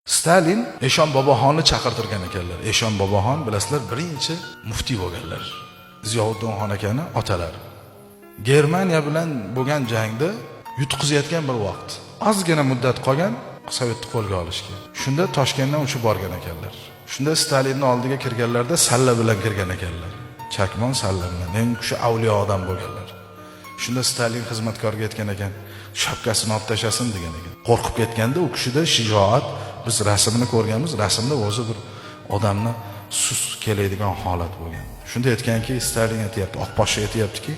Stalin Eshon boboxonni chaqirtirgan ekanlar. Eshon boboxon bilasizlar, birinchi muftiy bo'lganlar. Ziyovuddin xon akani otalari. Germaniya bilan bo'lgan jangda yutqizayotgan bir vaqt. Ozgina muddat qolgan Sovetni qo'lga olishga. Shunda Toshkentdan uchib borgan ekanlar. Shunda Stalinning oldiga kirganlarda salla bilan kirgan ekanlar. Chakmon salla bilan. Eng kuchli avliyo odam bo'lganlar. Shunda Stalin xizmatkorga aytgan ekan, shapkasini olib tashasin degan ekan. Qo'rqib ketganda u kishida shijoat, biz rasmini ko'rganmiz, rasmda o'zi bir odamni sus keladigan holat bo'lgan. Shunda aytganki, Stalin aytayapti, oqposhsha aytayaptiki,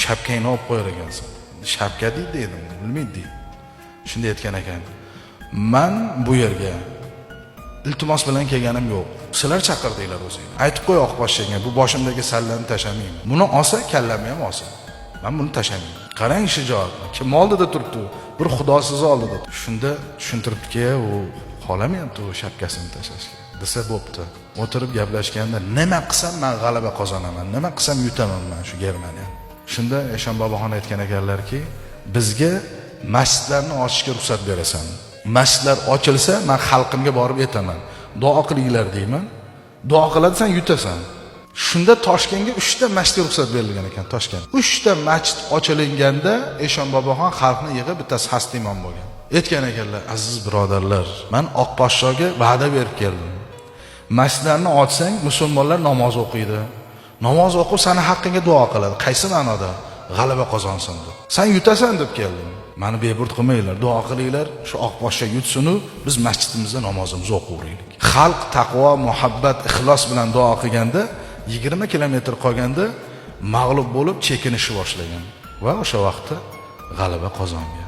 shapkangni olib qo'yar ekansan. Shapka deydi dedim, bilmaydi. Shunda aytgan ekan, men bu yerga iltimos bilan kelganim yo'q. Sizlar chaqirdinglar o'zinglar. Aytib qo'y oqposhshaga, bu boshimdagi sallani tashamayman. Buni olsa kallamni ham olsa. Men buni tashamayman. Qarang shijoatni. Kim oldida turibdi? Bir xudosiz oldida. Shunda tushuntiribdiki, u xohlamayapti u shapkasini tashlashga. Desa bo'pti. O'tirib gaplashganda, nima qilsam men g'alaba qozonaman, nima qilsam yutaman men shu Germaniyani. Shunda Eshon boboxon aytgan ekanlarki, bizga masjidlarni ochishga ruxsat berasan. Masjidlar ochilsa, men xalqimga borib aytaman. Duo qilinglar deyman. Duo qiladisan, yutasan. Shunda Toshkentga 3 ta masjidga ruxsat berilgan ekan, Toshkent. 3 ta masjid ochilganda Eshon boboxon xalqni yig'ib bittasi xasta imom bo'lgan. Aytgan ekanlar, aziz birodarlar, men Oqposhshoga va'da berib keldim. Masjidlarni ochsang, musulmonlar namoz o'qiydi. Namoz o'qib, seni haqqingga duo qiladi. Qaysi ma'noda? G'alaba qozonsin deb. Sen yutasan deb keldim. Meni beburt qilmanglar, duo qilinglar, shu Oqposhsho yutsin, biz masjidimizda namozimizni o'qiylik. Xalq taqvo, muhabbat, ixlos bilan duo qilganda 20 kilometr qolganda mag'lub bo'lib chekinishni boshlagan va o'sha vaqtda g'alaba qozongan.